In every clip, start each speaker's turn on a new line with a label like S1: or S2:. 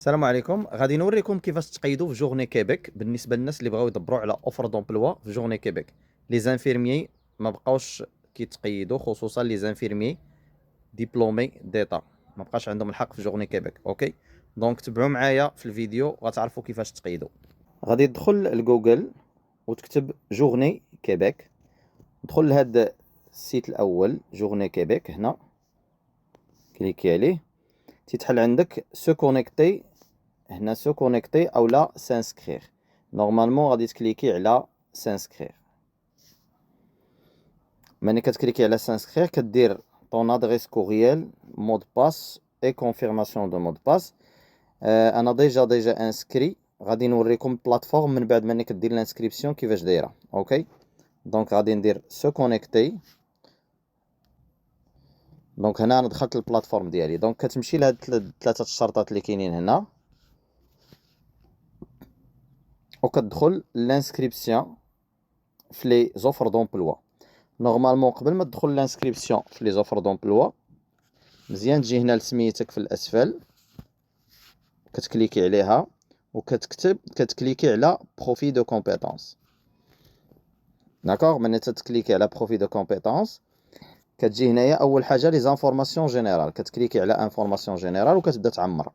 S1: السلام عليكم. غادي نوريكم كيفاش تقيدوا في جورني كيبيك بالنسبه للناس اللي بغاو يدبروا على اوفر دومبلوا في جورني كيبيك. لي زانفيرميي ما بقاوش كيتقيدوا، خصوصا لي زانفيرميي ديبلومي ديتا ما بقاش عندهم الحق في جورني كيبيك. اوكي، دونك تبعوا معايا في الفيديو غتعرفوا كيفاش تقيدوا. غادي تدخل لجوجل وتكتب جورني كيبيك، ندخل لهاد السيت الاول جورني كيبيك. هنا كليكي عليه تيتحل عندك سو كونيكتي. هنا سو كونيكتي او لا سانسكرير. نورمالمون غادي تكليكي على سانسكرير. ملي كتكليكي على سانسكرير كدير طون ادريس كورييل مود باس اي كونفيرماسيون دو مود باس. انا ديجا انسكري. غادي نوريكم البلاتفورم من بعد ملي كدير الانسكريبسيون كيفاش دايره. اوكي، دونك غادي ندير سو كونيكتي. دونك هنا انا دخلت البلاتفورم ديالي. دونك كتمشي لهاد ثلاثه الشرطات اللي كاينين هنا وكتدخل لانسكريبسيون في لي زوفر دومبلوا. نورمالمون قبل ما تدخل لانسكريبسيون في لي زوفر دومبلوا مزيان تجي هنا لسميتك في الاسفل، كتكليكي عليها كتكليكي على بروفي دو كومبيتونس. داكوغ، ملي تتكليكي على بروفي دو كومبيتونس كتجي هنايا اول حاجه لي زانفورماسيون جينيرال. كتكليكي على انفورماسيون جينيرال وكتبدا تعمر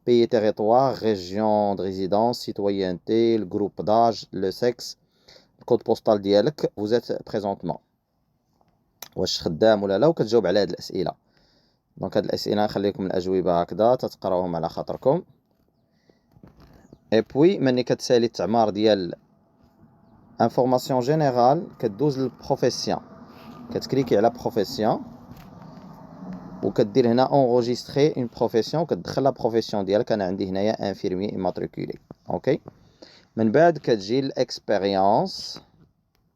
S1: بيي تيريتوار ريجيون دو ريزيدونس سيتويانتي الجروب داج لو سكس الكود بوستال ديالك فوزيت بريزونطمون واش خدام ولا لا، وكتجاوب على هاد الاسئله. دونك هاد الاسئله نخليكم الاجوبه هكذا تتقراوهم على خاطركم. اي بوي ملي كتسالي التعمار ديال انفورماسيون جينيرال كدوز للبروفيسيون، كتكليكي على بروفيسيون وكدير هنا اونغوجيستري اون بروفيسيون وكتدخل لا بروفيسيون ديالك. انا عندي هنايا انفيرمي اماتريكولي. اوكي، من بعد كتجي الاكسبيريونس،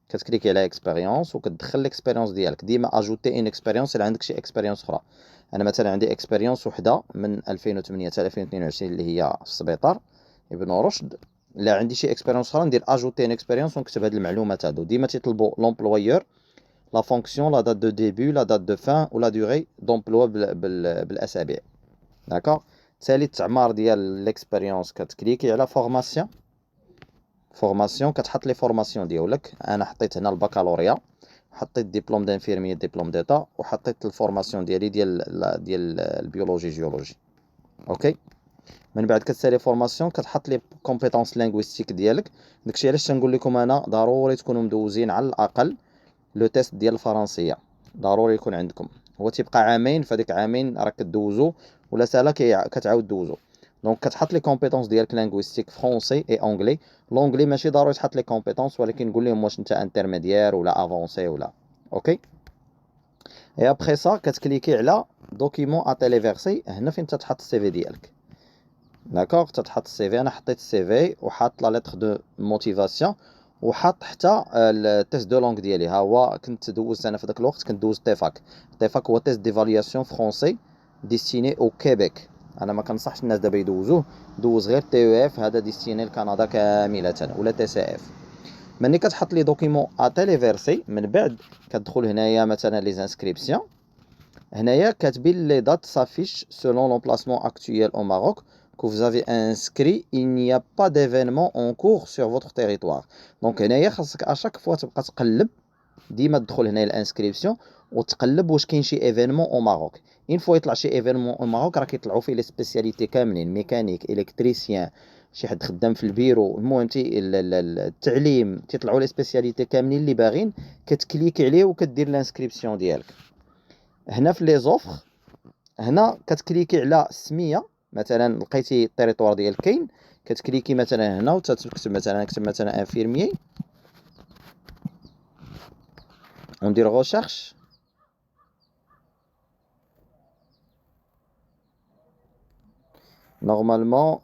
S1: كتكليكي على اكسبيريونس وكتدخل الاكسبيريونس ديالك. ديما اجوتي ان اكسبيريونس الا عندك شي اكسبيريونس اخرى. انا مثلا عندي اكسبيريونس وحده من 2008 حتى 2022 اللي هي في السبيطار ابن رشد. الا عندي شي اكسبيريونس اخرى ندير اجوتي ان اكسبيريونس ونكتب هاد المعلومات هادو. ديما تيطلبوا لومبلويور لا فونكسيون لا دات دو ديبي لا دات دو فان ولا دوري دومبلوا بالاسابيع. داكوغ، تسالي التعمار ديال ليكسبيريونس كتكليكي على فورماسيون. فورماسيون كتحط لي فورماسيون ديالك. انا حطيت هنا البكالوريا، حطيت ديبلوم دانفيرميي ديبلوم ديتا، وحطيت الفورماسيون ديالي ديال البيولوجي جيولوجي. اوكي، من بعد كتسالي فورماسيون كتحط لي كومبيتونس لينغويستيك ديالك. داكشي علاش تنقول لكم انا ضروري تكونوا مدوزين على الاقل لو تيست ديال الفرنسيه، ضروري يكون عندكم. هو تيبقى عامين، فديك عامين راك كدوزو ولا سالا كتعاود دوزو. دونك كتحط لي كومبيتونس ديالك لينغويستيك فرونسي اي اونغلي. لونغلي ماشي ضروري تحط لي كومبيتونس، ولكن قول لهم واش انت انترميديير ولا افونسي ولا. اوكي، اي ابخي سا كتكليكي على دوكيمون ا تيليفيرسي. هنا فين تتحط السي في ديالك. داكوغ، تتحط السي في. انا حطيت السي في وحاط لا ليتر دو موتيفاسيون وحاط حتى التيست دو لونغ ديالي. ها هو كنت دوزت انا في ذاك الوقت كنت دوز تيفاك. تيفاك هو تيست ديفالياسيون فرونسي ديستيني او كيبيك. انا ما كنصحش الناس دابا يدوزوه، دوز غير تي او اف، هذا ديستيني لكندا كامله، ولا تي سي اف. ملي كتحط لي دوكيمون ا تيليفيرسي من بعد كتدخل هنايا مثلا لي زانسكريبسيون. هنايا كاتبين لي دات s'affichent selon l'emplacement actuel au Maroc que vous avez inscrit. Il n'y a pas d'événement en cours sur votre territoire. دونك هنايا خاصك اشاك فوا تبقى تقلب. ديما تدخل هنا الانسكريبسيون وتقلب واش كاين شي ايفينمون او ماروك. اين فوا يطلع شي ايفينمون او ماروك راه كيطلعوا فيه لي سبيسياليتي كاملين، ميكانيك، الكتريسيان، شي حد خدام في البيرو، المهم التعليم، تيطلعوا لي سبيسياليتي كاملين اللي باغين. كتكليكي عليه وكدير الانسكريبسيون ديالك. هنا في لي زوفر هنا كتكليكي على السميه. مثلا لقيتي التيريتوار ديال كاين، كتكليكي مثلا هنا وتكتب مثلا نكتب مثلا انفيرميي وندير غوشيرش. نورمالمون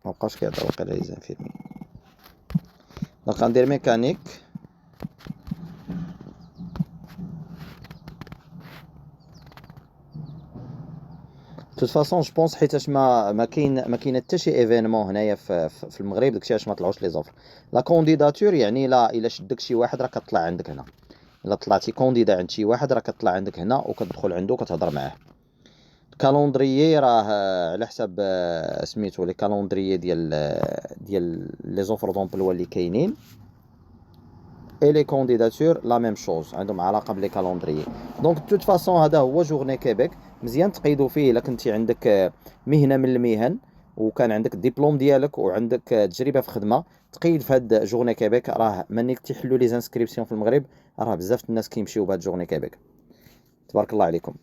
S1: مبقاش كيعطي واقيلا لي زانفيرمي. دونك غندير ميكانيك. توت فاصون جو بونس حيتاش ما كاين حتى شي ايفينمون هنايا في المغرب، داكشي علاش ما طلعوش لي زوفر. لا كونديداتور يعني الا شدك شي واحد راه كطلع عندك هنا. الا طلعتي كونديدا عند شي واحد راه كطلع عندك هنا وكتدخل عنده وكتهضر معاه. الكالندريي راه على حساب سميتو لي كالندريي ديال لي زوفر دومبلوا اللي كاينين، اي لي كونديداتور لا ميم شوز، عندهم علاقه بلي كالندريي. دونك توت فاصون هذا هو جورني كيبيك، مزيان تقيدوا فيه الا كنتي عندك مهنه من المهن وكان عندك الدبلوم ديالك وعندك تجربه في خدمه، تقيد في هاد جورني كيبيك. راه منيك تيحلوا لي زانسكريبسيون في المغرب، راه بزاف الناس كيمشيو بهاد جورني كيبيك. تبارك الله عليكم.